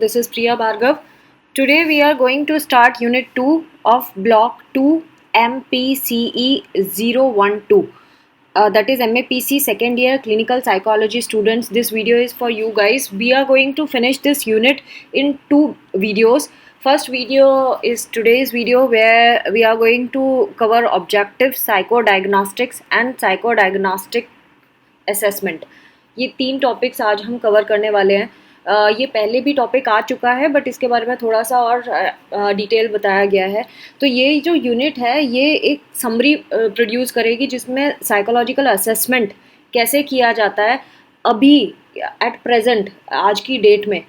This is Priya Bhargav. Today we are going to start Unit 2 of Block 2 MPCE 012. That is MAPC second year clinical psychology students. This video is for you guys. We are going to finish this unit in two videos. First video is today's video where we are going to cover objective psychodiagnostics and psychodiagnostic assessment. ये तीन topics आज हम cover करने वाले हैं. ये पहले भी टॉपिक आ चुका है बट इसके बारे में थोड़ा सा और डिटेल बताया गया है. तो ये जो यूनिट है ये एक समरी प्रोड्यूस करेगी जिसमें साइकोलॉजिकल असेसमेंट कैसे किया जाता है अभी एट प्रेजेंट आज की डेट में,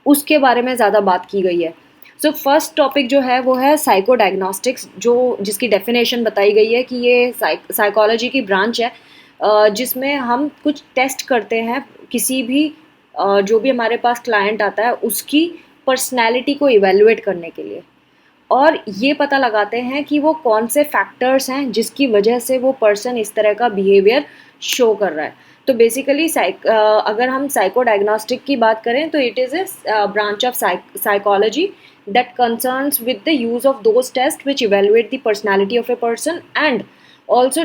उसके बारे में ज़्यादा बात की गई है. सो फर्स्ट टॉपिक जो है वो है साइको डायग्नोस्टिक्स, जो जिसकी डेफिनेशन बताई गई है कि ये साइकोलॉजी की ब्रांच है जिसमें हम कुछ टेस्ट करते हैं किसी भी जो भी हमारे पास क्लाइंट आता है उसकी पर्सनैलिटी को इवेलुएट करने के लिए, और ये पता लगाते हैं कि वो कौन से फैक्टर्स हैं जिसकी वजह से वो पर्सन इस तरह का बिहेवियर शो कर रहा है. तो बेसिकली अगर हम साइको डायग्नोस्टिक की बात करें तो it is a branch of psychology that concerns with the use of those tests which evaluate the personality of a person and also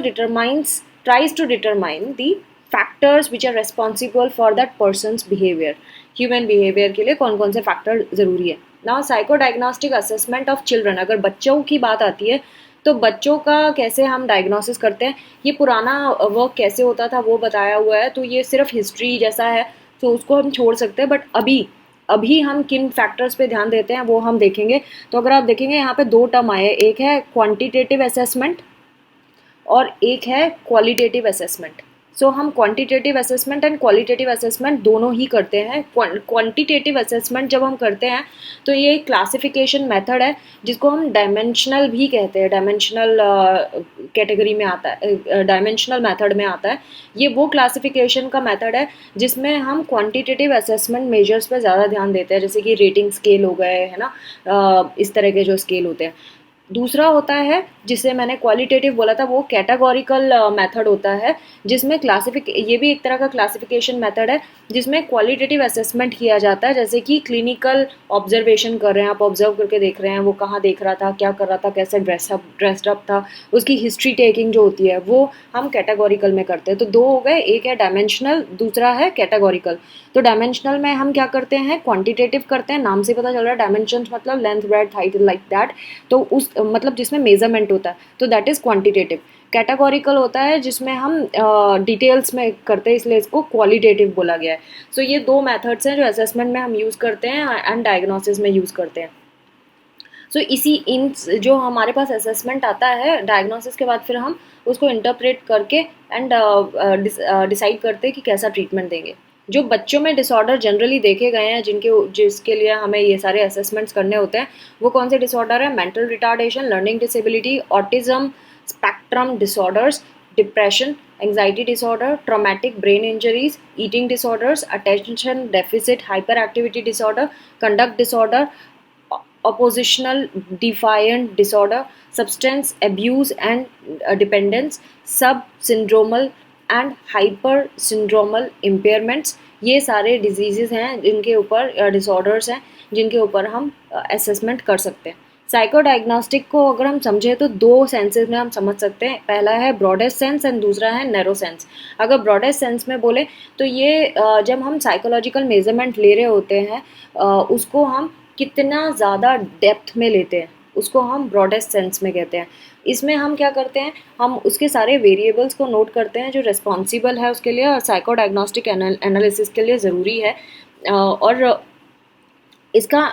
tries to determine the factors which are responsible for that person's behavior. Human behavior के लिए कौन कौन से factor ज़रूरी है. Now psychodiagnostic assessment of children, अगर बच्चों की बात आती है तो बच्चों का कैसे हम डायग्नोसिस करते हैं, ये पुराना वर्क कैसे होता था वो बताया हुआ है. तो ये सिर्फ हिस्ट्री जैसा है तो उसको हम छोड़ सकते हैं, बट अभी हम किन फैक्टर्स पे ध्यान देते हैं वो हम देखेंगे. तो अगर आप देखेंगे यहाँ पे दो टर्म आए, एक है क्वांटिटेटिव असेसमेंट और एक है क्वालिटेटिव असेसमेंट. सो हम quantitative assessment and qualitative assessment दोनों ही करते हैं. क्वांटिटेटिव असेसमेंट जब हम करते हैं तो ये एक क्लासिफिकेशन मेथड है जिसको हम डायमेंशनल भी कहते हैं. डायमेंशनल कैटेगरी में आता है, डायमेंशनल मेथड में आता है. ये वो क्लासिफिकेशन का मेथड है जिसमें हम क्वांटिटेटिव असेसमेंट मेजर्स पे ज़्यादा ध्यान देते हैं, जैसे कि रेटिंग स्केल हो गए है ना, इस तरह के जो स्केल होते हैं. दूसरा होता है जिसे मैंने क्वालिटेटिव बोला था, वो कैटेगोरिकल मेथड होता है जिसमें ये भी एक तरह का क्लासिफिकेशन मेथड है जिसमें क्वालिटेटिव असेसमेंट किया जाता है. जैसे कि क्लिनिकल ऑब्जर्वेशन कर रहे हैं, आप ऑब्जर्व करके देख रहे हैं वो कहाँ देख रहा था, क्या कर रहा था, कैसे ड्रेस्ड अप था, उसकी हिस्ट्री टेकिंग जो होती है वो हम कैटेगोरिकल में करते हैं. तो दो हो गए, एक है डायमेंशनल, दूसरा है कैटेगोरिकल. तो डायमेंशनल में हम क्या करते हैं, क्वांटिटेटिव करते हैं, नाम से पता चल रहा है डायमेंशन मतलब length breadth height like that. तो उस मतलब जिसमें मेजरमेंट होता है तो दैट इज़ क्वांटिटेटिव. कैटेगोरिकल होता है जिसमें हम डिटेल्स में करते हैं, इसलिए इसको क्वालिटेटिव बोला गया है. सो ये दो मेथड्स हैं जो असेसमेंट में हम यूज़ करते हैं एंड डायग्नोसिस में यूज़ करते हैं. सो इन जो हमारे पास असेसमेंट आता है डायग्नोसिस के बाद फिर हम उसको इंटरप्रेट करके एंड डिसाइड करते हैं कि कैसा ट्रीटमेंट देंगे. जो बच्चों में डिसऑर्डर जनरली देखे गए हैं जिसके लिए हमें ये सारे असेसमेंट्स करने होते हैं, वो कौन से डिसऑर्डर है, mental retardation, learning disability, autism spectrum disorders, depression, anxiety disorder, traumatic brain injuries, eating disorders, attention deficit hyper activity disorder, conduct disorder, oppositional defiant disorder, substance abuse and dependence, subsyndromal and hypersyndromal impairments. ये सारे disease हैं जिनके ऊपर disorders हैं जिनके ऊपर हम assessment कर सकते हैं. साइको डायग्नोस्टिक को अगर हम समझें तो दो सेंसेस में हम समझ सकते हैं. पहला है ब्रॉडेस्ट सेंस एंड दूसरा है नैरो सेंस. अगर ब्रॉडेस्ट सेंस में बोले तो ये जब हम साइकोलॉजिकल मेजरमेंट ले रहे होते हैं उसको हम कितना ज़्यादा डेप्थ में लेते हैं उसको हम ब्रॉडेस्ट सेंस में कहते हैं. इसमें हम क्या करते हैं, हम उसके सारे वेरिएबल्स को नोट करते हैं जो रिस्पॉन्सिबल है उसके लिए और साइको डायग्नोस्टिक एनालिसिस के लिए ज़रूरी है. और इसका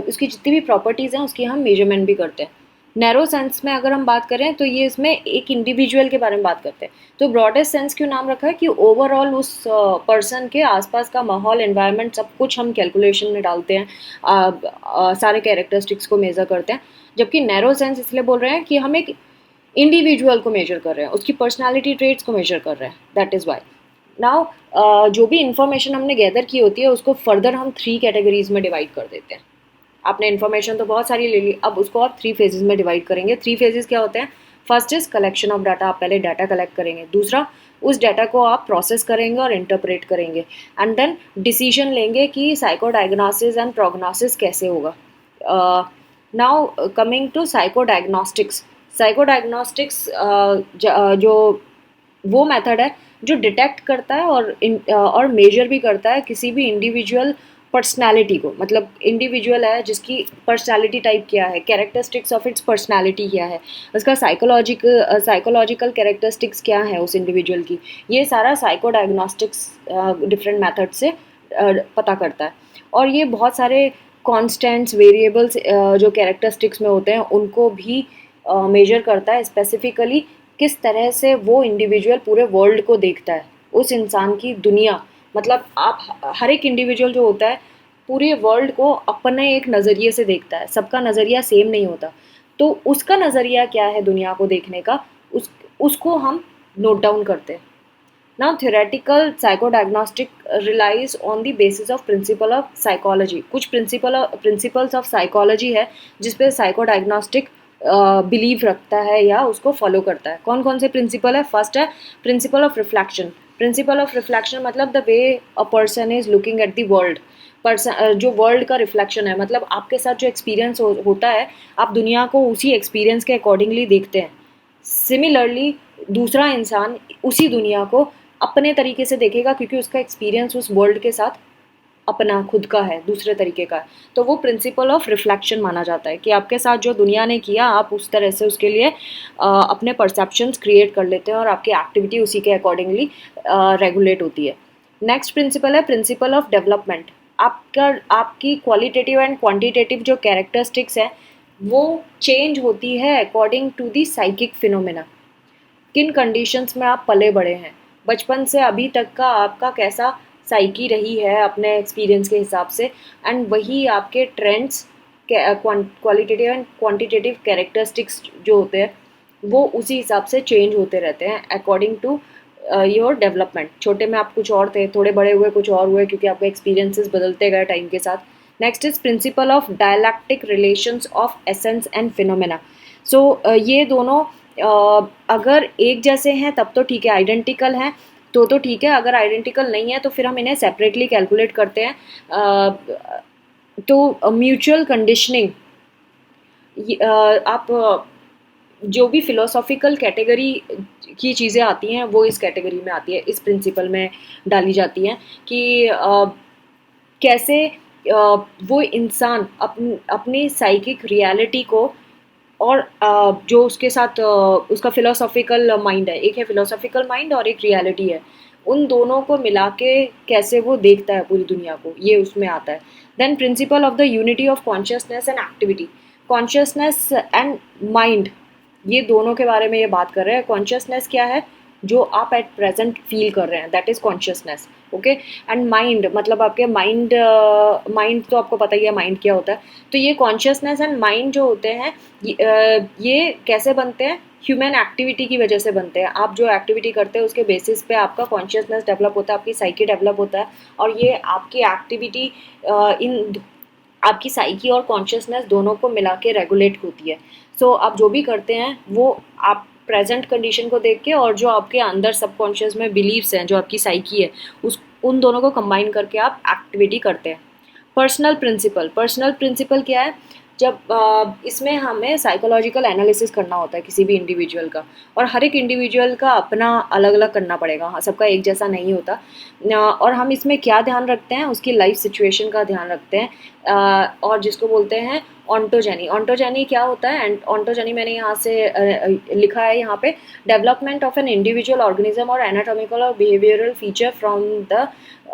उसकी जितनी भी प्रॉपर्टीज़ हैं उसकी हम मेजरमेंट भी करते हैं. नैरो सेंस में अगर हम बात करें तो ये इसमें एक इंडिविजुअल के बारे में बात करते हैं. तो ब्रॉडेस्ट सेंस क्यों नाम रखा है कि ओवरऑल उस पर्सन के आसपास का माहौल, एनवायरनमेंट, सब कुछ हम कैलकुलेशन में डालते हैं, सारे कैरेक्टरिस्टिक्स को मेज़र करते हैं. जबकि नैरो सेंस इसलिए बोल रहे हैं कि हम एक इंडिविजुअल को मेजर कर रहे हैं, उसकी पर्सनैलिटी ट्रेट्स को मेजर कर रहे हैं. That is why. नाउ जो भी इंफॉर्मेशन हमने गैदर की होती है उसको फर्दर हम 3 कैटेगरीज में डिवाइड कर देते हैं. आपने इन्फॉर्मेशन तो बहुत सारी ले ली, अब उसको आप 3 फेजेस में डिवाइड करेंगे. 3 फेजेस क्या होते हैं, first is collection of data, आप पहले डाटा कलेक्ट करेंगे. दूसरा उस डाटा को आप प्रोसेस करेंगे और इंटरप्रेट करेंगे एंड देन डिसीजन लेंगे कि साइको डायग्नोसिस एंड प्रोग्नोसिस कैसे होगा. Now coming to psycho diagnostics. Psycho diagnostics जो वो मेथड है जो डिटेक्ट करता है और मेजर भी करता है किसी भी इंडिविजुअल पर्सनालिटी को. मतलब इंडिविजुअल है जिसकी पर्सनालिटी टाइप क्या है, कैरेक्टरिस्टिक्स ऑफ इट्स पर्सनालिटी क्या है, उसका साइकोलॉजिकल कैरेक्टरिस्टिक्स क्या है उस इंडिविजुअल की, ये सारा साइको डायग्नोस्टिक्स डिफरेंट मेथड से पता करता है. और ये बहुत सारे कॉन्स्टेंट्स वेरिएबल्स जो कैरेक्टरिस्टिक्स में होते हैं उनको भी मेजर करता है. स्पेसिफिकली किस तरह से वो इंडिविजुअल पूरे वर्ल्ड को देखता है, उस इंसान की दुनिया. मतलब आप हर एक इंडिविजुअल जो होता है पूरे वर्ल्ड को अपने एक नज़रिए से देखता है, सबका नज़रिया सेम नहीं होता. तो उसका नज़रिया क्या है दुनिया को देखने का, उसको हम नोट डाउन करते हैं. Now theoretical psychodiagnostic relies on the basis of principle of psychology. कुछ प्रिंसिपल्स ऑफ साइकोलॉजी है जिस पे साइकोडायग्नोस्टिक बिलीव रखता है या उसको फॉलो करता है. कौन कौन से प्रिंसिपल है? फर्स्ट है principle of reflection. Principle of reflection मतलब the way a person is looking at the world. Person जो वर्ल्ड का रिफ्लेक्शन है, मतलब आपके साथ जो एक्सपीरियंस होता है आप दुनिया को उसी एक्सपीरियंस के अकॉर्डिंगली देखते हैं. सिमिलरली दूसरा इंसान उसी दुनिया को अपने तरीके से देखेगा क्योंकि उसका एक्सपीरियंस उस वर्ल्ड के साथ अपना खुद का है, दूसरे तरीके का है. तो वो प्रिंसिपल ऑफ रिफ्लेक्शन माना जाता है कि आपके साथ जो दुनिया ने किया आप उस तरह से उसके लिए अपने परसेप्शंस क्रिएट कर लेते हैं और आपकी एक्टिविटी उसी के अकॉर्डिंगली रेगुलेट होती है. नेक्स्ट प्रिंसिपल है प्रिंसिपल ऑफ डेवलपमेंट. आपकी क्वालिटेटिव एंड क्वांटिटेटिव जो कैरेक्टरिस्टिक्स है वो चेंज होती है according to the psychic phenomena. किन कंडीशंस में आप पले बड़े हैं, बचपन से अभी तक का आपका कैसा साइकी रही है अपने एक्सपीरियंस के हिसाब से, एंड वही आपके trends qualitative and quantitative characteristics जो होते हैं वो उसी हिसाब से चेंज होते रहते हैं अकॉर्डिंग टू योर डेवलपमेंट. छोटे में आप कुछ और थे, थोड़े बड़े हुए कुछ और हुए क्योंकि आपके एक्सपीरियंसेस बदलते गए टाइम के साथ. Next is principle of dialectic relations of essence and phenomena. So ये दोनों अगर एक जैसे हैं तब तो ठीक है, आइडेंटिकल हैं तो ठीक है. अगर आइडेंटिकल नहीं है तो फिर हम इन्हें सेपरेटली कैलकुलेट करते हैं. तो म्यूचुअल कंडीशनिंग आप जो भी फिलोसॉफिकल कैटेगरी की चीज़ें आती हैं वो इस कैटेगरी में आती है, इस प्रिंसिपल में डाली जाती हैं कि कैसे वो इंसान अपनी साइकिक रियलिटी को और जो उसके साथ उसका फिलोसॉफिकल माइंड है, एक है फिलोसॉफिकल माइंड और एक रियलिटी है, उन दोनों को मिला के कैसे वो देखता है पूरी दुनिया को, ये उसमें आता है. Then principle of the unity of consciousness and activity. Consciousness and mind ये दोनों के बारे में ये बात कर रहे हैं. कॉन्शियसनेस क्या है? जो आप एट प्रेजेंट फील कर रहे हैं, that is consciousness. Okay. And mind मतलब आपके माइंड तो आपको पता ही है माइंड क्या होता है. तो ये कॉन्शियसनेस एंड माइंड जो होते हैं ये कैसे बनते हैं? ह्यूमन एक्टिविटी की वजह से बनते हैं. आप जो एक्टिविटी करते हैं उसके बेसिस पे आपका कॉन्शियसनेस डेवलप होता है, आपकी साइकी डेवलप होता है. और ये आपकी एक्टिविटी इन आपकी साइकी और कॉन्शियसनेस दोनों को मिला के रेगुलेट होती है. सो आप जो भी करते हैं वो आप प्रेजेंट कंडीशन को देख के और जो आपके अंदर सबकॉन्शियस में बिलीव्स हैं, जो आपकी साइकी है, उन दोनों को कंबाइन करके आप एक्टिविटी करते हैं. पर्सनल प्रिंसिपल क्या है? जब इसमें हमें साइकोलॉजिकल एनालिसिस करना होता है किसी भी इंडिविजुअल का, और हर एक इंडिविजुअल का अपना अलग अलग करना पड़ेगा, हाँ सबका एक जैसा नहीं होता. और हम इसमें क्या ध्यान रखते हैं? उसकी लाइफ सिचुएशन का ध्यान रखते हैं. और जिसको बोलते हैं ऑन्टोजेनी. ऑन्टोजेनी क्या होता है? एंड ऑन्टोजेनी मैंने यहाँ से लिखा है यहाँ पे, development of an individual organism और एनाटॉमिकल और behavioural feature from the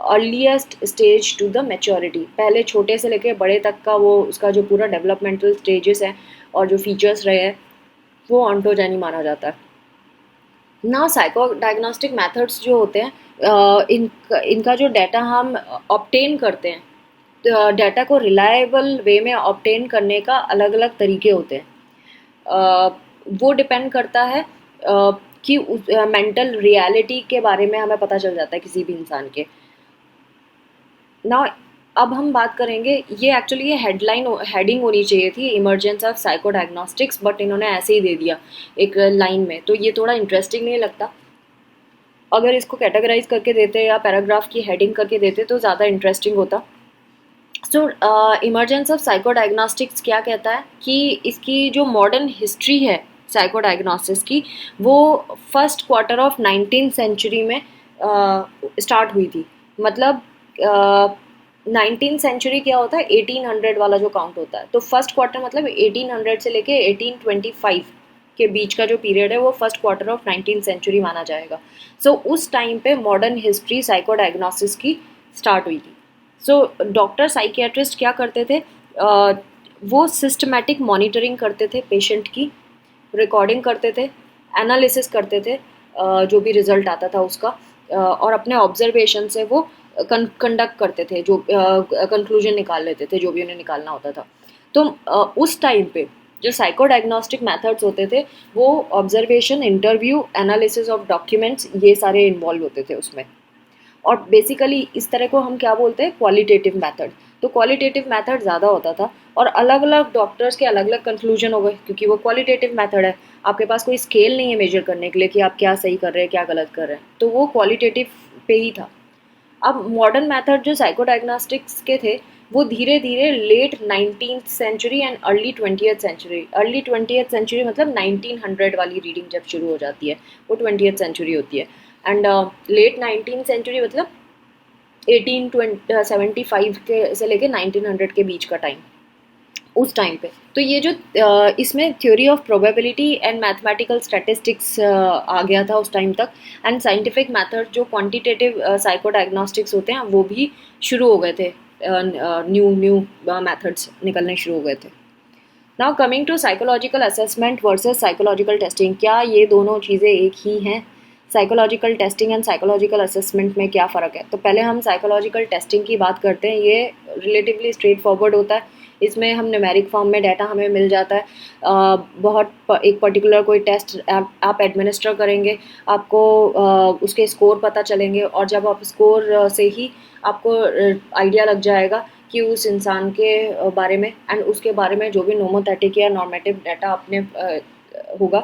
earliest stage to the maturity. पहले छोटे से लेके बड़े तक का वो उसका जो पूरा डेवलपमेंटल स्टेजेस हैं और जो फीचर्स रहे हैं वो ऑन्टोजेनी माना जाता है. ना साइको डायग्नोस्टिक मेथड्स जो होते हैं इनका जो डाटा हम ऑब्टेन करते हैं, डाटा को रिलायबल वे में ऑब्टेन करने का अलग अलग तरीके होते हैं. वो डिपेंड करता है कि मेंटल रियलिटी के बारे में हमें पता चल जाता है किसी भी इंसान के. ना अब हम बात करेंगे, ये एक्चुअली ये हेडिंग होनी चाहिए थी, emergence of psycho diagnostics, but इन्होंने ऐसे ही दे दिया एक लाइन में, तो ये थोड़ा इंटरेस्टिंग नहीं लगता. अगर इसको कैटेगराइज करके देते या पैराग्राफ की हेडिंग करके देते तो ज़्यादा इंटरेस्टिंग होता। सो इमरजेंस ऑफ साइकोडायग्नोस्टिक्स क्या कहता है कि इसकी जो मॉडर्न हिस्ट्री है साइकोडायग्नोसिस की, वो first quarter of 19th century में स्टार्ट हुई थी। मतलब 19th सेंचुरी क्या होता है, 1800 वाला जो काउंट होता है, तो फर्स्ट क्वार्टर मतलब 1800 से लेके 1825 के बीच का जो पीरियड है वो first quarter of 19th century माना जाएगा। सो उस टाइम पे मॉडर्न हिस्ट्री साइकोडायग्नोसिस की स्टार्ट हुई थी। सो डॉक्टर साइकियाट्रिस्ट क्या करते थे, वो सिस्टमैटिक मॉनिटरिंग करते थे पेशेंट की, रिकॉर्डिंग करते थे, एनालिसिस करते थे जो भी रिजल्ट आता था उसका, और अपने ऑब्जर्वेशन से वो कंडक्ट करते थे, जो कंक्लूजन निकाल लेते थे जो भी उन्हें निकालना होता था। तो उस टाइम पे जो साइकोडायग्नोस्टिक मेथड्स होते थे वो observation, interview, analysis of documents, ये सारे इन्वॉल्व होते थे उसमें। और बेसिकली इस तरह को हम क्या बोलते हैं, क्वालिटेटिव मेथड। तो क्वालिटेटिव मेथड ज़्यादा होता था और अलग अलग डॉक्टर्स के अलग अलग कंक्लूजन हो गए, क्योंकि वो क्वालिटेटिव मेथड है, आपके पास कोई स्केल नहीं है मेजर करने के लिए कि आप क्या सही कर रहे हैं क्या गलत कर रहे हैं, तो वो क्वालिटेटिव पे ही था। अब मॉडर्न मेथड जो साइकोडायग्नोस्टिक्स के थे वो धीरे धीरे late 19th century and early 20th century मतलब 1900 वाली रीडिंग जब शुरू हो जाती है वो 20th सेंचुरी होती है। एंड लेट 19th सेंचुरी मतलब 1875 के से लेके 1900 के बीच का टाइम, उस टाइम पे। तो ये जो इसमें theory of probability and mathematical statistics आ गया था उस टाइम तक, एंड साइंटिफिक मेथड जो क्वांटिटेटिव साइकोडायग्नोस्टिक्स होते हैं वो भी शुरू हो गए थे, न्यू मेथड्स निकलने शुरू हो गए थे। Now coming to psychological assessment versus psychological testing, क्या ये दोनों चीज़ें एक ही हैं? Psychological testing and psychological assessment में क्या फ़र्क है? तो पहले हम साइकोलॉजिकल टेस्टिंग की बात करते हैं। ये रिलेटिवली स्ट्रेट फॉरवर्ड होता है, इसमें हम न्यूमेरिक फॉर्म में डाटा हमें मिल जाता है। एक पर्टिकुलर कोई टेस्ट आप एडमिनिस्टर करेंगे, आपको उसके स्कोर पता चलेंगे, और जब आप स्कोर से ही आपको आइडिया लग जाएगा कि उस इंसान के बारे में एंड उसके बारे में जो भी नोमोथेटिक या नॉर्मेटिव डाटा आपने होगा,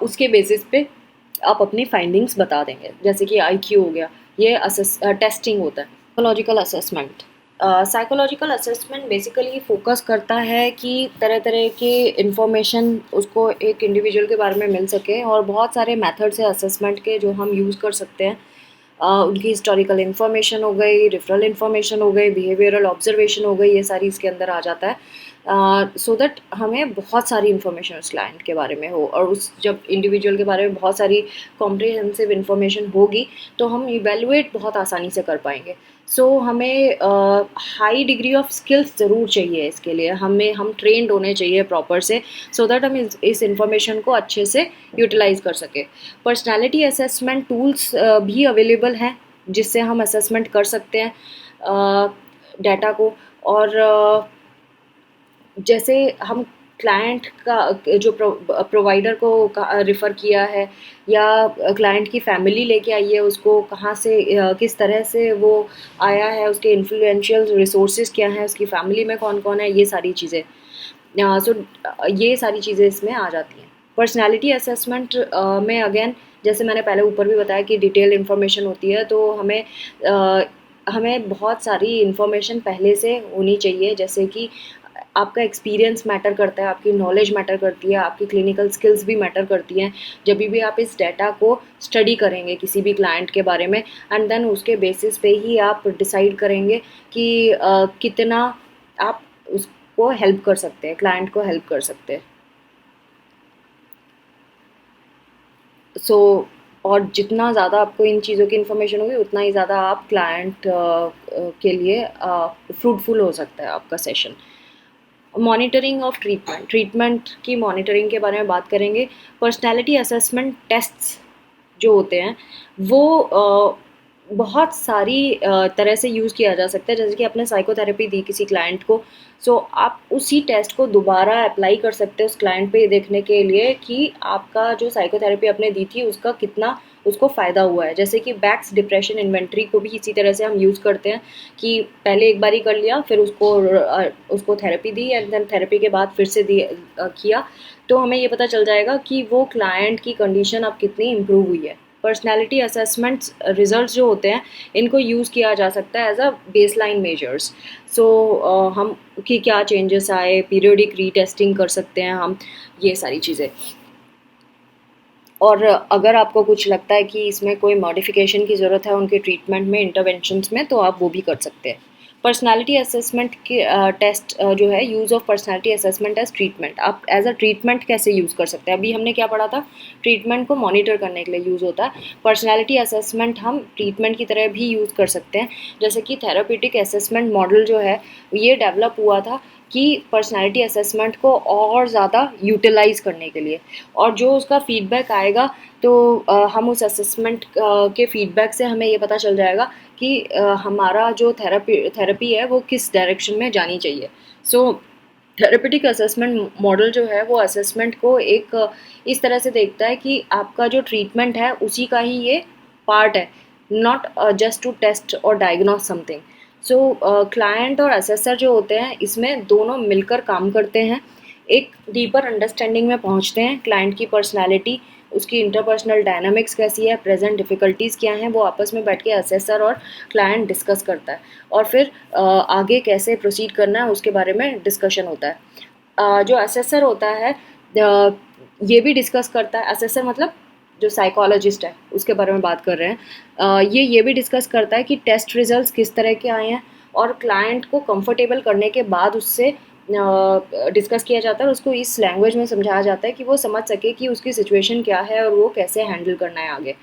उसके बेसिस पे आप अपनी फाइंडिंग्स बता देंगे। जैसे कि आईक्यू हो गया, ये टेस्टिंग होता है। साइकोलॉजिकल असेसमेंट बेसिकली फोकस करता है कि तरह तरह के इंफॉर्मेशन उसको एक इंडिविजुअल के बारे में मिल सके, और बहुत सारे मेथड्स है असेसमेंट के जो हम यूज़ कर सकते हैं। उनकी हिस्टोरिकल इन्फॉर्मेशन हो गई, रेफरल इन्फॉर्मेशन हो गई, बिहेवियरल ऑब्जर्वेशन हो गई, ये सारी इसके अंदर आ जाता है, सो दैट हमें बहुत सारी इन्फॉर्मेशन उस क्लाइंट के बारे में हो, और उस जब इंडिविजुअल के बारे में बहुत सारी कॉम्प्रिहेंसिव इन्फॉर्मेशन होगी तो हम इवेलुएट बहुत आसानी से कर पाएंगे। सो हमें हाई डिग्री ऑफ स्किल्स ज़रूर चाहिए इसके लिए, हम ट्रेंड होने चाहिए प्रॉपर से, सो दैट हम इस इंफॉर्मेशन को अच्छे से यूटिलाइज कर सकें। पर्सनैलिटी असेसमेंट टूल्स भी अवेलेबल हैं जिससे हम असेसमेंट कर सकते हैं डाटा को, और जैसे हम क्लाइंट का जो प्रोवाइडर को रिफ़र किया है, या क्लाइंट की फैमिली लेके आई है, उसको कहाँ से किस तरह से वो आया है, उसके इन्फ्लुएंशियल रिसोर्सेज क्या हैं, उसकी फैमिली में कौन कौन है, ये सारी चीज़ें, सो ये सारी चीज़ें इसमें आ जाती हैं। पर्सनैलिटी असेसमेंट में अगेन जैसे मैंने पहले ऊपर भी बताया कि डिटेल इन्फॉर्मेशन होती है, तो हमें बहुत सारी इन्फॉर्मेशन पहले से होनी चाहिए, जैसे कि आपका एक्सपीरियंस मैटर करता है, आपकी नॉलेज मैटर करती है, आपकी क्लिनिकल स्किल्स भी मैटर करती हैं। जब भी आप इस डाटा को स्टडी करेंगे किसी भी क्लाइंट के बारे में, एंड देन उसके बेसिस पे ही आप डिसाइड करेंगे कि कितना आप उसको हेल्प कर सकते हैं, क्लाइंट को हेल्प कर सकते हैं। सो और जितना ज़्यादा आपको इन चीज़ों की इन्फॉर्मेशन होगी उतना ही ज़्यादा आप क्लाइंट के लिए फ्रूटफुल हो सकता है आपका सेशन। मॉनिटरिंग ऑफ ट्रीटमेंट की मॉनिटरिंग के बारे में बात करेंगे। पर्सनैलिटी असेसमेंट टेस्ट्स जो होते हैं वो बहुत सारी तरह से यूज़ किया जा सकता है। जैसे कि आपने साइकोथेरेपी दी किसी क्लाइंट को, सो आप उसी टेस्ट को दोबारा अप्लाई कर सकते हैं उस क्लाइंट पे देखने के लिए कि आपका जो साइकोथेरेपी आपने दी थी उसका कितना उसको फ़ायदा हुआ है। जैसे कि बैक्स डिप्रेशन इन्वेंट्री को भी इसी तरह से हम यूज़ करते हैं कि पहले एक बार ही कर लिया, फिर उसको थेरेपी दी, एंड देन थेरेपी के बाद फिर से किया, तो हमें ये पता चल जाएगा कि वो क्लाइंट की कंडीशन अब कितनी इम्प्रूव हुई है। पर्सनैलिटी असेसमेंट्स रिजल्ट्स जो होते हैं इनको यूज़ किया जा सकता है एज अ बेसलाइन मेजर्स। सो हम कि क्या चेंजेस आए, पीरियोडिक रीटेस्टिंग कर सकते हैं हम, ये सारी चीज़ें। और अगर आपको कुछ लगता है कि इसमें कोई मॉडिफिकेशन की ज़रूरत है उनके ट्रीटमेंट में, इंटरवेंशंस में, तो आप वो भी कर सकते हैं। पर्सनालिटी असेसमेंट के टेस्ट जो है, use of personality assessment as treatment, आप एज अ ट्रीटमेंट कैसे यूज़ कर सकते हैं। अभी हमने क्या पढ़ा था, ट्रीटमेंट को मॉनिटर करने के लिए यूज़ होता है। पर्सनालिटी असेसमेंट हम ट्रीटमेंट की तरह भी यूज़ कर सकते हैं। जैसे कि थेरापीटिक असेसमेंट मॉडल जो है ये डेवलप हुआ था कि पर्सनालिटी असेसमेंट को और ज़्यादा यूटिलाइज़ करने के लिए, और जो उसका फीडबैक आएगा तो हम उस असेसमेंट के फीडबैक से हमें ये पता चल जाएगा कि हमारा जो थेरेपी है वो किस डायरेक्शन में जानी चाहिए। सो थेरेपेटिक असेसमेंट मॉडल जो है वो असेसमेंट को एक इस तरह से देखता है कि आपका जो ट्रीटमेंट है उसी का ही ये पार्ट है, नॉट जस्ट टू टेस्ट और डायग्नोस समथिंग। सो क्लाइंट और असेसर जो होते हैं इसमें दोनों मिलकर काम करते हैं, एक डीपर अंडरस्टैंडिंग में पहुंचते हैं। क्लाइंट की पर्सनैलिटी, उसकी इंटरपर्सनल डायनामिक्स कैसी है, प्रेजेंट डिफ़िकल्टीज़ क्या हैं, वो आपस में बैठ के असेसर और क्लाइंट डिस्कस करता है, और फिर आगे कैसे प्रोसीड करना है उसके बारे में डिस्कशन होता है। जो असेसर होता है ये भी डिस्कस करता है, असेसर मतलब जो साइकोलॉजिस्ट है उसके बारे में बात कर रहे हैं, ये भी डिस्कस करता है कि टेस्ट रिजल्ट्स किस तरह के आए हैं, और क्लाइंट को कंफर्टेबल करने के बाद उससे डिस्कस किया जाता है और उसको इस लैंग्वेज में समझाया जाता है कि वो समझ सके कि उसकी सिचुएशन क्या है और वो कैसे हैंडल करना है आगे।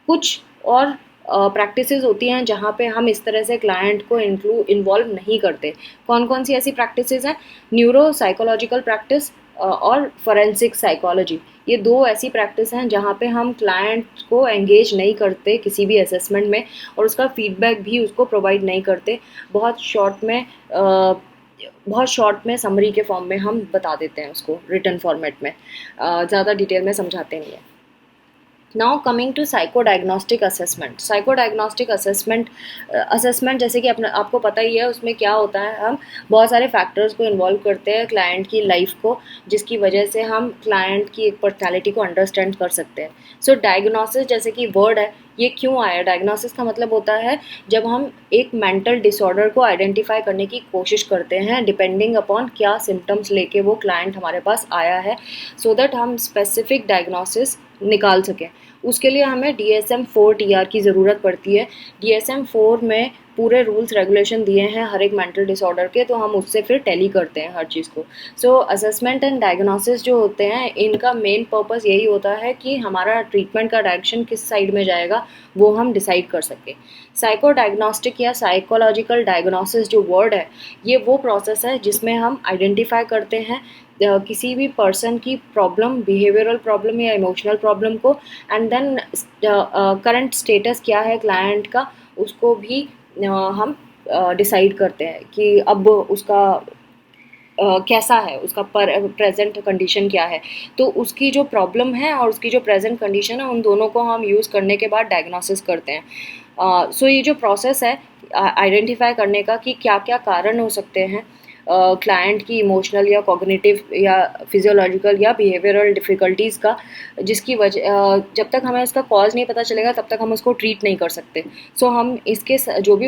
कुछ और प्रैक्टिसेस होती हैं जहाँ पे हम इस तरह से क्लाइंट को इन्वॉल्व नहीं करते। कौन कौन सी ऐसी प्रैक्टिसेस हैं, न्यूरो साइकोलॉजिकल प्रैक्टिस और फोरेंसिक साइकोलॉजी, ये दो ऐसी प्रैक्टिस हैं जहाँ पे हम क्लाइंट को एंगेज नहीं करते किसी भी असेसमेंट में, और उसका फीडबैक भी उसको प्रोवाइड नहीं करते। बहुत शॉर्ट में समरी के फॉर्म में हम बता देते हैं उसको, रिटन फॉर्मेट में, ज़्यादा डिटेल में समझाते नहीं है। Now coming to psycho diagnostic assessment. Psycho diagnostic assessment जैसे कि आपको पता ही है उसमें क्या होता है, हम बहुत सारे फैक्टर्स को इन्वॉल्व करते हैं क्लाइंट की लाइफ को, जिसकी वजह से हम क्लाइंट की एक पर्सनैलिटी को अंडरस्टैंड कर सकते हैं। सो डायग्नोसिस जैसे कि वर्ड है, ये क्यों आया, डायग्नोसिस का मतलब होता है जब हम एक मेंटल डिसऑर्डर को आइडेंटिफाई करने की कोशिश करते हैं डिपेंडिंग अपॉन क्या सिम्टम्स लेके वो क्लाइंट हमारे पास आया है, सो दैट हम स्पेसिफिक डायग्नोसिस निकाल सकें। उसके लिए हमें DSM-4 TR की ज़रूरत पड़ती है। DSM-4 में पूरे रूल्स रेगुलेशन दिए हैं हर एक मेंटल डिसऑर्डर के, तो हम उससे फिर टैली करते हैं हर चीज़ को। सो असेसमेंट एंड डायग्नोसिस जो होते हैं इनका मेन पर्पस यही होता है कि हमारा ट्रीटमेंट का डायरेक्शन किस साइड में जाएगा वो हम डिसाइड कर सकें। साइको डायग्नोस्टिक या साइकोलॉजिकल डायग्नोसिस जो वर्ड है, ये वो प्रोसेस है जिसमें हम आइडेंटिफाई करते हैं किसी भी पर्सन की प्रॉब्लम, बिहेवियरल प्रॉब्लम या इमोशनल प्रॉब्लम को, एंड देन करंट स्टेटस क्या है क्लाइंट का उसको भी हम डिसाइड करते हैं कि अब उसका कैसा है, उसका प्रेजेंट कंडीशन क्या है। तो उसकी जो प्रॉब्लम है और उसकी जो प्रेजेंट कंडीशन है उन दोनों को हम यूज़ करने के बाद डायग्नोसिस करते हैं। सो ये जो प्रोसेस है आइडेंटिफाई करने का कि क्या क्या कारण हो सकते हैं क्लाइंट की इमोशनल या कॉग्निटिव या फिजियोलॉजिकल या बिहेवियरल डिफ़िकल्टीज़ का, जिसकी वजह जब तक हमें उसका कॉज नहीं पता चलेगा तब तक हम उसको ट्रीट नहीं कर सकते। सो हम इसके जो भी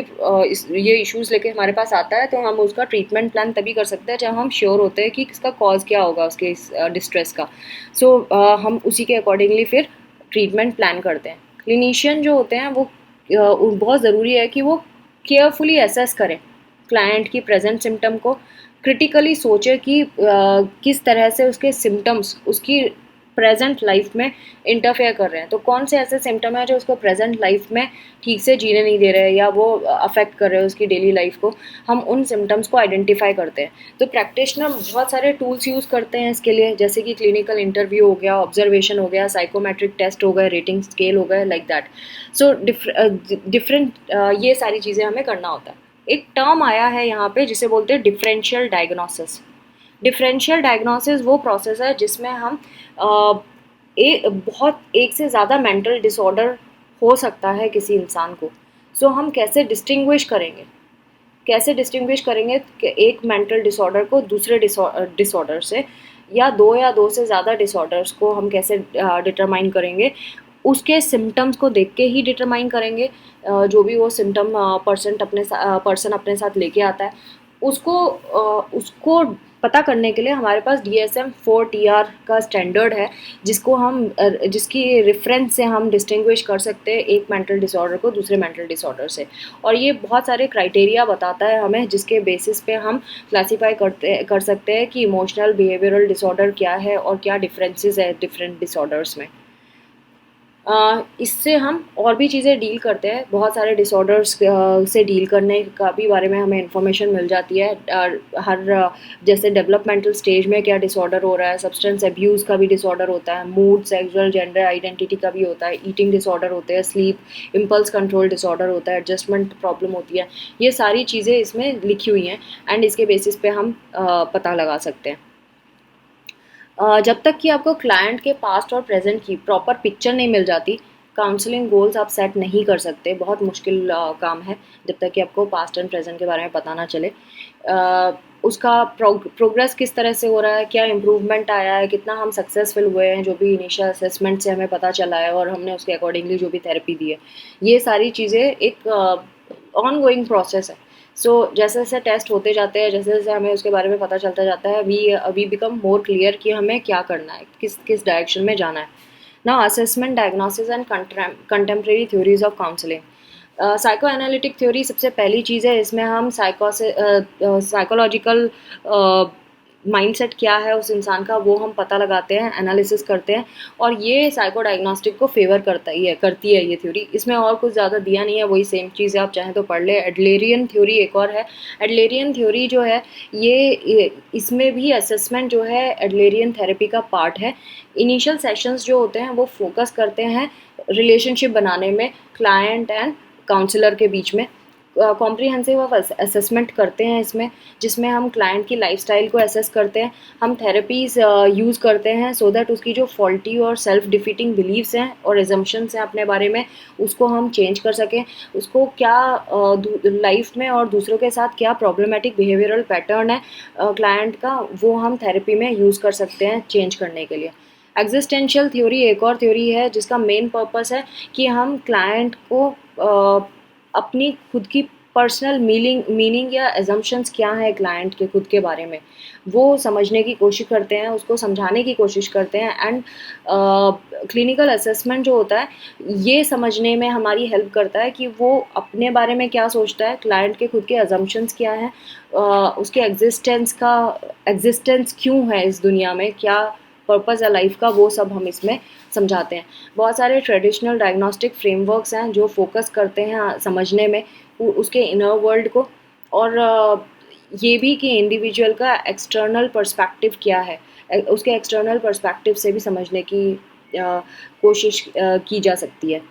ये इश्यूज़ लेके हमारे पास आता है तो हम उसका ट्रीटमेंट प्लान तभी कर सकते हैं जब हम श्योर होते हैं कि इसका कॉज क्या होगा उसके इस डिस्ट्रेस का। सो हम उसी के अकॉर्डिंगली फिर ट्रीटमेंट प्लान करते हैं। क्लिनिशियन जो होते हैं वो बहुत ज़रूरी है कि वो केयरफुली असेस करें क्लाइंट की प्रेजेंट सिम्टम को, क्रिटिकली सोचे कि किस तरह से उसके सिम्टम्स उसकी प्रेजेंट लाइफ में इंटरफेयर कर रहे हैं। तो कौन से ऐसे सिम्टम है जो उसको प्रेजेंट लाइफ में ठीक से जीने नहीं दे रहे हैं या वो अफेक्ट कर रहे हैं उसकी डेली लाइफ को, हम उन सिम्टम्स को आइडेंटिफाई करते हैं। तो प्रैक्टिशनर बहुत सारे टूल्स यूज़ करते हैं इसके लिए, जैसे कि क्लिनिकल इंटरव्यू हो गया, ऑब्जर्वेशन हो गया, साइकोमेट्रिक टेस्ट हो गए, रेटिंग स्केल हो गए, लाइक दैट। सो डिफरेंट ये सारी चीज़ें हमें करना होता है। एक टर्म आया है यहाँ पे जिसे बोलते हैं डिफरेंशियल डायग्नोसिस। डिफरेंशियल डायग्नोसिस वो प्रोसेस है जिसमें हम एक से ज़्यादा मेंटल डिसऑर्डर हो सकता है किसी इंसान को। सो हम कैसे डिस्टिंग्विश करेंगे कि एक मेंटल डिसऑर्डर को दूसरे डिसऑर्डर से, या दो से ज़्यादा डिसऑर्डर्स को हम कैसे डिटरमाइन करेंगे, उसके सिम्टम्स को देख के ही डिटरमाइन करेंगे। जो भी वो सिम्टम पर्सन अपने साथ लेके आता है, उसको पता करने के लिए हमारे पास DSM-4 का स्टैंडर्ड है, जिसकी रेफरेंस से हम डिस्टिंग्विश कर सकते हैं एक मेंटल डिसऑर्डर को दूसरे मेंटल डिसऑर्डर से। और ये बहुत सारे क्राइटेरिया बताता है हमें, जिसके बेसिस पे हम क्लासीफाई कर सकते हैं कि इमोशनल बिहेवियरल डिसऑर्डर क्या है और क्या डिफरेंसेस है डिफरेंट डिसऑर्डर्स में। इससे हम और भी चीज़ें डील करते हैं, बहुत सारे डिसऑर्डर्स से डील करने का भी बारे में हमें इन्फॉर्मेशन मिल जाती है। जैसे डेवलपमेंटल स्टेज में क्या डिसऑर्डर हो रहा है, सब्सटेंस अब्यूज़ का भी डिसऑर्डर होता है, मूड, सेक्सुअल, जेंडर आइडेंटिटी का भी होता है, ईटिंग डिसऑर्डर होते हैं, स्लीप इम्पल्स कंट्रोल डिसऑर्डर होता है, एडजस्टमेंट प्रॉब्लम होती है। ये सारी चीज़ें इसमें लिखी हुई हैं एंड इसके बेसिस पे हम पता लगा सकते हैं। जब तक कि आपको क्लाइंट के पास्ट और प्रेजेंट की प्रॉपर पिक्चर नहीं मिल जाती, काउंसलिंग गोल्स आप सेट नहीं कर सकते। बहुत मुश्किल काम है जब तक कि आपको पास्ट एंड प्रेजेंट के बारे में पता ना चले। उसका प्रोग्रेस किस तरह से हो रहा है, क्या इम्प्रूवमेंट आया है, कितना हम सक्सेसफुल हुए हैं, जो भी इनिशियल असेसमेंट से हमें पता चला है और हमने उसके अकॉर्डिंगली जो भी थेरेपी दी है, ये सारी चीज़ें एक ऑन गोइंग प्रोसेस है। जैसे जैसे टेस्ट होते जाते हैं, जैसे जैसे हमें उसके बारे में पता चलता जाता है, वी बिकम मोर क्लियर कि हमें क्या करना है, किस किस डायरेक्शन में जाना है। Now assessment, diagnosis and contemporary theories of counselling. Psycho analytic theory सबसे पहली चीज़ है। इसमें हम साइकोलॉजिकल माइंडसेट क्या है उस इंसान का, वो हम पता लगाते हैं, एनालिसिस करते हैं, और ये साइको डायग्नोस्टिक को फेवर करती है ये थ्योरी। इसमें और कुछ ज़्यादा दिया नहीं है, वही सेम चीज़ है, आप चाहें तो पढ़ ले। एडलेरियन थ्योरी एक और है। एडलेरियन थ्योरी जो है ये इसमें भी असेसमेंट जो है एडलेरियन थेरेपी का पार्ट है। इनिशियल सेशंस जो होते हैं वो फोकस करते हैं रिलेशनशिप बनाने में क्लाइंट एंड काउंसलर के बीच में। कॉम्प्रिहेंसिव ऑफ असेसमेंट करते हैं इसमें, जिसमें हम क्लाइंट की लाइफस्टाइल को असेस करते हैं। हम थेरेपीज़ यूज़ करते हैं सो दैट उसकी जो फॉल्टी और सेल्फ डिफीटिंग बिलीव्स हैं और एजम्पशंस हैं अपने बारे में, उसको हम चेंज कर सकें। उसको क्या लाइफ में और दूसरों के साथ क्या प्रॉब्लमेटिक बिहेवियरल पैटर्न है क्लाइंट का, वो हम थेरेपी में यूज़ कर सकते हैं चेंज करने के लिए। एग्जिस्टेंशियल थ्योरी एक और थ्योरी है जिसका मेन पर्पस है कि हम क्लाइंट को अपनी खुद की पर्सनल मीनिंग या एजम्पशंस क्या है क्लाइंट के खुद के बारे में, वो समझने की कोशिश करते हैं, उसको समझाने की कोशिश करते हैं। एंड क्लिनिकल असेसमेंट जो होता है ये समझने में हमारी हेल्प करता है कि वो अपने बारे में क्या सोचता है, क्लाइंट के खुद के एजम्पशंस क्या हैं, उसके एग्जिस्टेंस क्यों है इस दुनिया में, क्या पर्पज़ है लाइफ का, वो सब हम इसमें समझाते हैं। बहुत सारे ट्रेडिशनल डायग्नोस्टिक फ्रेमवर्क्स हैं जो फोकस करते हैं समझने में उसके इनर वर्ल्ड को, और ये भी कि इंडिविजुअल का एक्सटर्नल पर्सपेक्टिव क्या है, उसके एक्सटर्नल पर्सपेक्टिव से भी समझने की कोशिश की जा सकती है।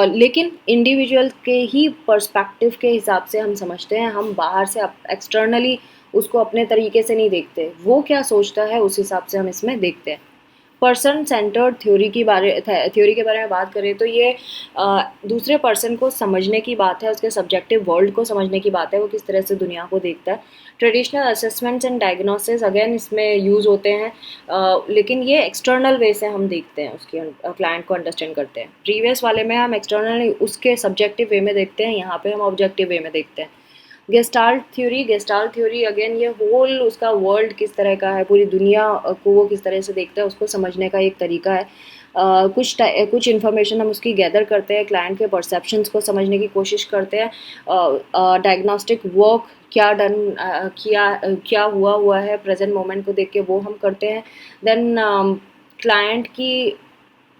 लेकिन इंडिविजुअल के ही पर्सपेक्टिव के हिसाब से हम समझते हैं, हम बाहर से एक्सटर्नली उसको अपने तरीके से नहीं देखते, वो क्या सोचता है उस हिसाब से हम इसमें देखते हैं। पर्सन सेंटर्ड थ्योरी के बारे में बात करें तो ये दूसरे पर्सन को समझने की बात है, उसके सब्जेक्टिव वर्ल्ड को समझने की बात है, वो किस तरह से दुनिया को देखता है। Traditional assessments and diagnosis again इसमें यूज़ होते हैं, लेकिन ये एक्सटर्नल वे से हम देखते हैं, उसके क्लाइंट को अंडरस्टैंड करते हैं। प्रीवियस वाले में हम एक्सटर्नली उसके सब्जेक्टिव वे में देखते हैं, यहाँ पे हम ऑब्जेक्टिव वे में देखते हैं। गेस्टाल्ट थ्योरी अगेन ये होल उसका वर्ल्ड किस तरह का है, पूरी दुनिया को वो किस तरह से देखता है, उसको समझने का एक तरीका है। कुछ इन्फॉर्मेशन हम उसकी गैदर करते हैं, क्लाइंट के परसेप्शंस को समझने की कोशिश करते हैं। डायग्नोस्टिक वर्क क्या हुआ है प्रेजेंट मोमेंट को देख के वो हम करते हैं। देन क्लाइंट की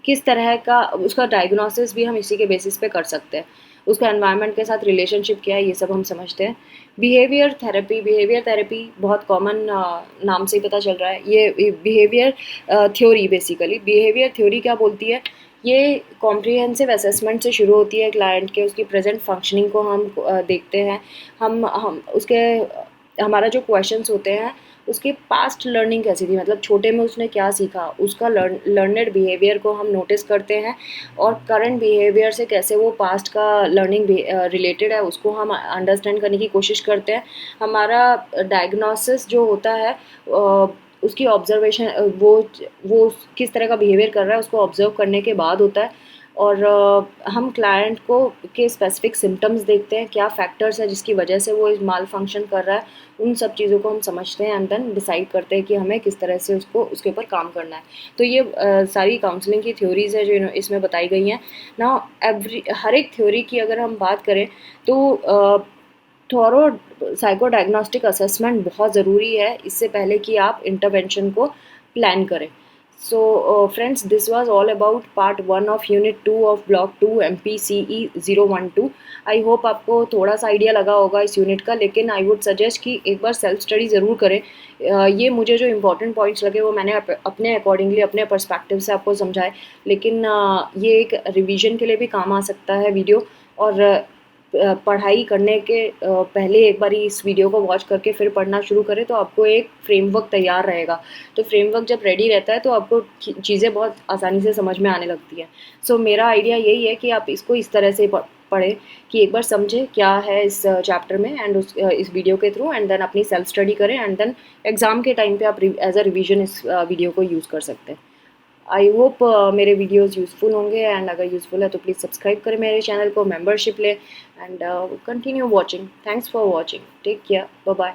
किस तरह का उसका डायग्नोसिस भी हम इसी के बेसिस पे कर सकते हैं, उसका एनवायरनमेंट के साथ रिलेशनशिप क्या है, ये सब हम समझते हैं। बिहेवियर थेरेपी बहुत कॉमन नाम से ही पता चल रहा है। ये behaviour theory basically behaviour theory क्या बोलती है, ये कॉम्प्रिहेंसिव असेसमेंट से शुरू होती है क्लाइंट के, उसकी प्रेजेंट फंक्शनिंग को हम देखते हैं। हम उसके हमारा जो क्वेश्चंस होते हैं उसकी पास्ट लर्निंग कैसी थी, मतलब छोटे में उसने क्या सीखा, उसका लर्नेड बिहेवियर को हम नोटिस करते हैं, और करंट बिहेवियर से कैसे वो पास्ट का लर्निंग रिलेटेड है उसको हम अंडरस्टैंड करने की कोशिश करते हैं। हमारा डायग्नोसिस जो होता है उसकी ऑब्जर्वेशन वो किस तरह का बिहेवियर कर रहा है उसको ऑब्जर्व करने के बाद होता है। और हम क्लाइंट को के स्पेसिफिक सिम्टम्स देखते हैं, क्या फैक्टर्स है जिसकी वजह से वो माल फंक्शन कर रहा है, उन सब चीज़ों को हम समझते हैं एंड देन डिसाइड करते हैं कि हमें किस तरह से उसके ऊपर काम करना है। तो ये सारी काउंसलिंग की थ्योरीज है जो इसमें बताई गई हैं ना। हर एक थ्योरी की अगर हम बात करें तो थॉरो साइको डायग्नोस्टिक असेसमेंट बहुत ज़रूरी है इससे पहले कि आप इंटरवेंशन को प्लान करें। So friends, this was all about part 1 of unit 2 of block 2 MPCE 012। I hope आपको थोड़ा सा आइडिया लगा होगा इस यूनिट का, लेकिन आई वुड सजेस्ट कि एक बार सेल्फ स्टडी ज़रूर करें। ये मुझे जो इंपॉर्टेंट पॉइंट्स लगे वो मैंने अपने अकॉर्डिंगली अपने पर्सपेक्टिव से आपको समझाए, लेकिन ये एक रिवीजन के लिए भी काम आ सकता है वीडियो। और पढ़ाई करने के पहले एक बार इस वीडियो को वॉच करके फिर पढ़ना शुरू करें तो आपको एक फ्रेमवर्क तैयार रहेगा। तो फ्रेमवर्क जब रेडी रहता है तो आपको चीज़ें बहुत आसानी से समझ में आने लगती हैं। सो मेरा आइडिया यही है कि आप इसको इस तरह से पढ़ें कि एक बार समझें क्या है इस चैप्टर में एंड इस वीडियो के थ्रू, एंड देन अपनी सेल्फ स्टडी करें एंड देन एग्ज़ाम के टाइम पे आप एज अ रिवीजन इस वीडियो को यूज़ कर सकते हैं। आई होप मेरे वीडियोस यूज़फुल होंगे, एंड अगर यूज़फुल है तो प्लीज़ सब्सक्राइब करें मेरे चैनल को, मेंबरशिप लें and continue watching. Thanks for watching, take care, bye bye.